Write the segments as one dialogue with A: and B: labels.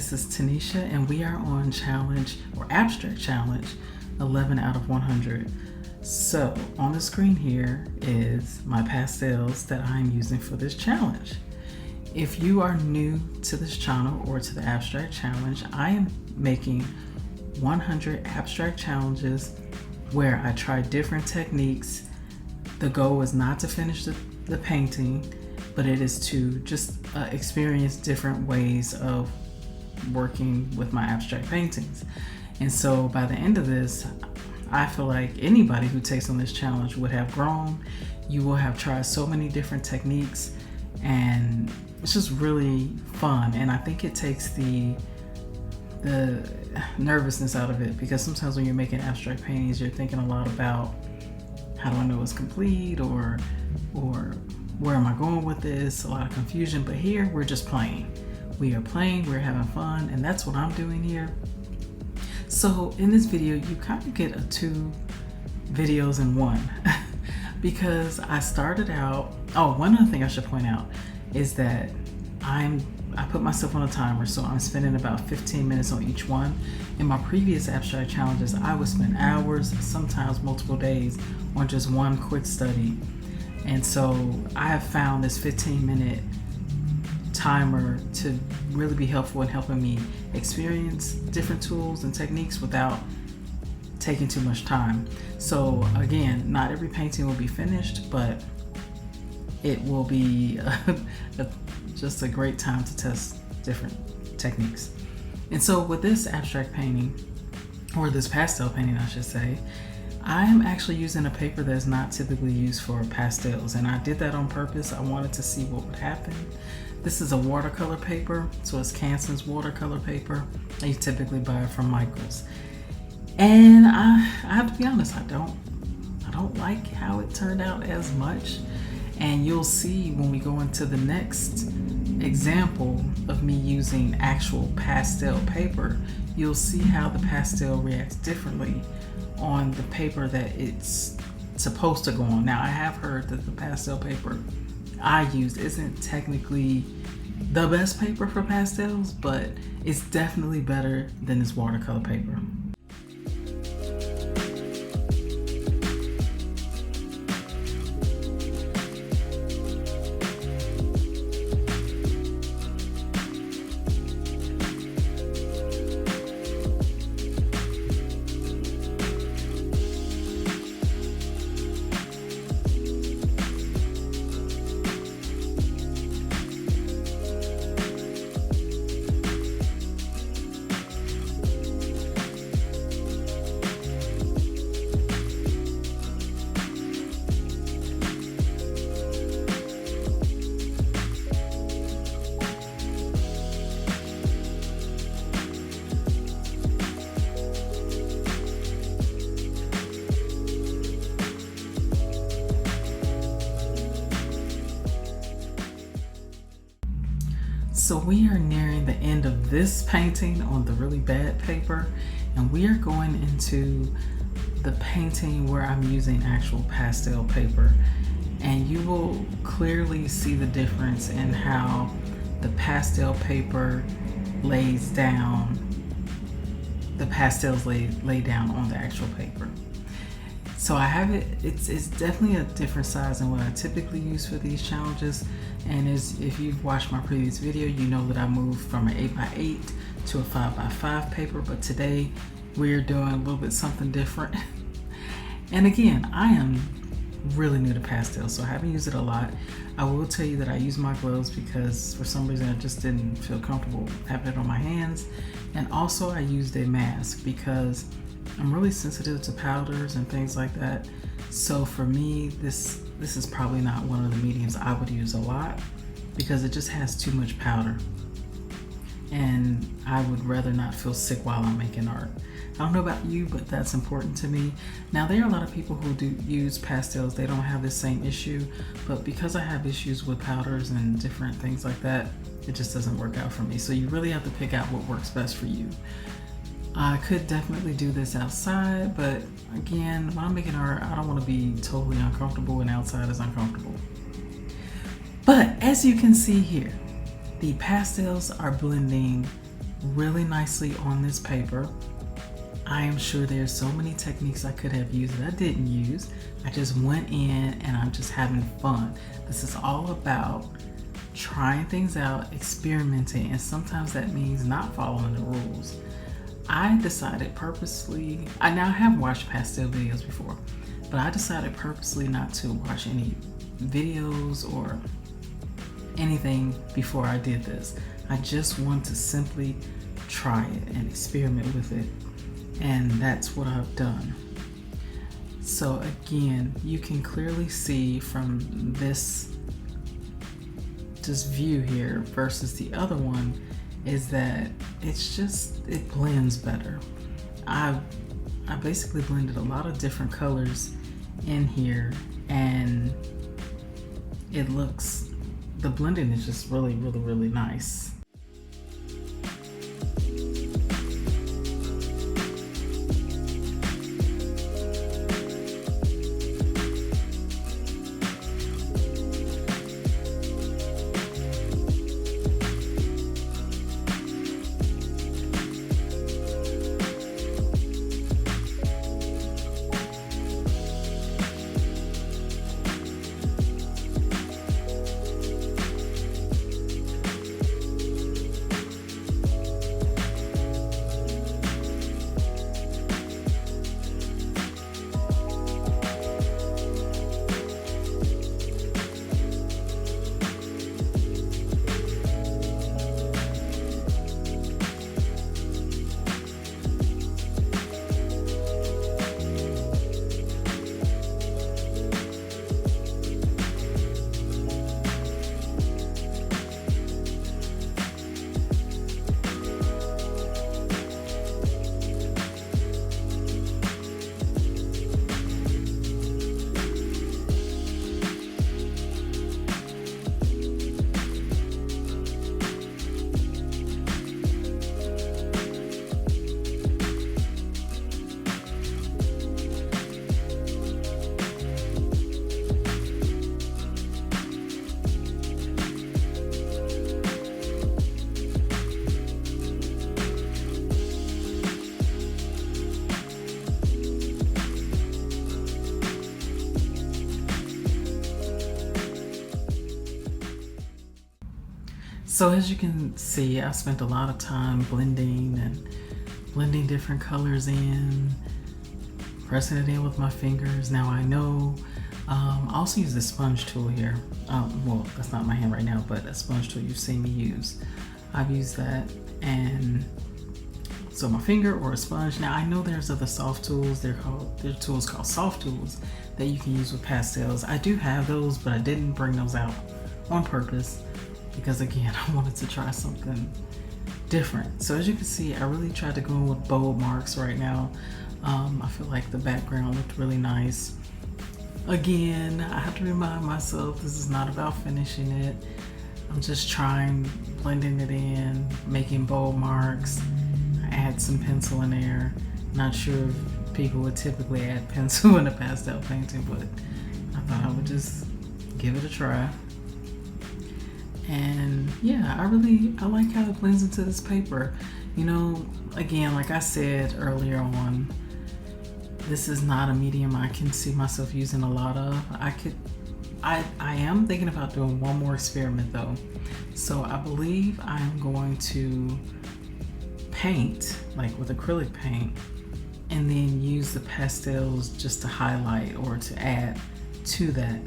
A: this is Tanisha, and we are on challenge or abstract challenge 11 out of 100. So on the screen here is my pastels that I'm using for this challenge. If you are new to this channel or to the abstract challenge, I am making 100 abstract challenges where I try different techniques. The goal is not to finish the painting, but it is to just experience different ways of working with my abstract paintings. And so by the end of this, I feel like anybody who takes on this challenge would have grown. You will have tried so many different techniques, and it's just really fun. And I think it takes the nervousness out of it, because sometimes when you're making abstract paintings, you're thinking a lot about how do I know it's complete, or where am I going with this? A lot of confusion. But here we're just playing. We are playing, we're having fun, and that's what I'm doing here. So in this video, you kind of get two videos in one because I started out, one other thing I should point out is that I put myself on a timer, so I'm spending about 15 minutes on each one. In my previous abstract challenges, I would spend hours, sometimes multiple days, on just one quick study. And so I have found this 15-minute timer to really be helpful in helping me experience different tools and techniques without taking too much time. So again, not every painting will be finished, but it will be just a great time to test different techniques. And so with this abstract painting, or this pastel painting I should say, I'm actually using a paper that's not typically used for pastels, and I did that on purpose. I wanted to see what would happen. This is a watercolor paper, so it's Canson's watercolor paper. You typically buy it from Michael's. And I have to be honest, I don't like how it turned out as much. And you'll see when we go into the next example of me using actual pastel paper, you'll see how the pastel reacts differently on the paper that it's supposed to go on. Now, I have heard that the pastel paper I used isn't technically the best paper for pastels, but it's definitely better than this watercolor paper. So we are nearing the end of this painting on the really bad paper, and we are going into the painting where I'm using actual pastel paper. And you will clearly see the difference in how the pastel paper lays down, the pastels lay down on the actual paper. So I have it's definitely a different size than what I typically use for these challenges. And if you've watched my previous video, you know that I moved from an 8x8 to a 5x5 paper, but today we're doing a little bit something different. And again, I am really new to pastels, so I haven't used it a lot. I will tell you that I use my gloves because for some reason I just didn't feel comfortable having it on my hands. And also I used a mask because I'm really sensitive to powders and things like that. So for me, this is probably not one of the mediums I would use a lot because it just has too much powder. And I would rather not feel sick while I'm making art. I don't know about you, but that's important to me. Now, there are a lot of people who do use pastels. They don't have the same issue, but because I have issues with powders and different things like that, it just doesn't work out for me. So you really have to pick out what works best for you. I could definitely do this outside, but again, when I'm making art, I don't want to be totally uncomfortable, and outside is uncomfortable. But as you can see here, the pastels are blending really nicely on this paper. I am sure there's so many techniques I could have used that I didn't use. I just went in and I'm just having fun. This is all about trying things out, experimenting, and sometimes that means not following the rules. I decided purposely, I now have watched pastel videos before, but I decided purposely not to watch any videos or anything before I did this. I just want to simply try it and experiment with it, and that's what I've done. So again, you can clearly see from this view here versus the other one is that it blends better. I basically blended a lot of different colors in here, and the blending is just really, really, really nice. So as you can see, I spent a lot of time blending different colors in, pressing it in with my fingers. Now I know, I also use the sponge tool here. Well, that's not my hand right now, but a sponge tool you've seen me use. I've used that, and so my finger or a sponge. Now I know there's other soft tools. There are tools called soft tools that you can use with pastels. I do have those, but I didn't bring those out on purpose, because again, I wanted to try something different. So as you can see, I really tried to go in with bold marks right now. I feel like the background looked really nice. Again, I have to remind myself this is not about finishing it. I'm just trying, blending it in, making bold marks. I add some pencil in there. Not sure if people would typically add pencil in a pastel painting, but I thought I would just give it a try. And yeah, I like how it blends into this paper. You know, again, like I said earlier on, this is not a medium I can see myself using a lot of. I am thinking about doing one more experiment though. So I believe I am going to paint, like with acrylic paint, and then use the pastels just to highlight or to add to that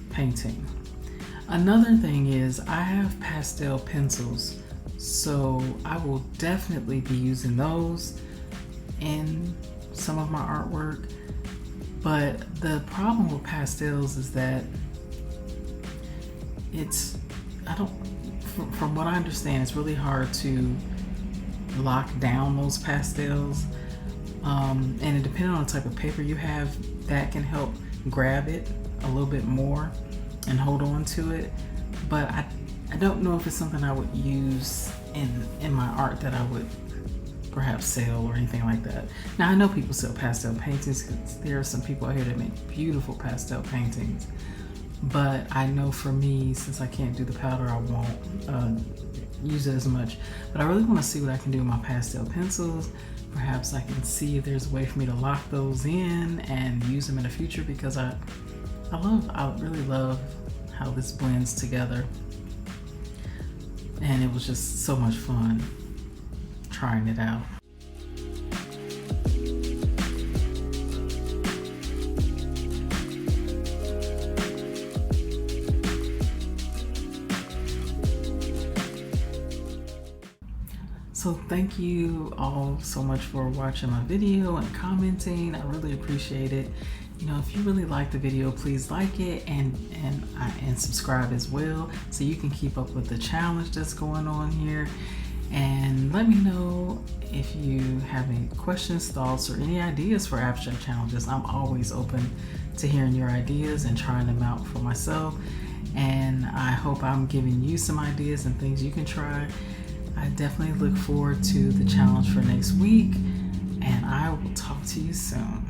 A: painting. Another thing is I have pastel pencils, so I will definitely be using those in some of my artwork. But the problem with pastels is that from what I understand, it's really hard to lock down those pastels. And depending on the type of paper you have, that can help grab it a little bit more and hold on to it. But I don't know if it's something I would use in my art that I would perhaps sell or anything like that. Now I know people sell pastel paintings because there are some people out here that make beautiful pastel paintings, But I know for me, since I can't do the powder, I won't use it as much. But I really want to see what I can do with my pastel pencils. Perhaps I can see if there's a way for me to lock those in and use them in the future, because I really love how this blends together. And it was just so much fun trying it out. So thank you all so much for watching my video and commenting. I really appreciate it. You know, if you really like the video, please like it and subscribe as well, so you can keep up with the challenge that's going on here. And let me know if you have any questions, thoughts, or any ideas for abstract challenges. I'm always open to hearing your ideas and trying them out for myself. And I hope I'm giving you some ideas and things you can try. I definitely look forward to the challenge for next week, and I will talk to you soon.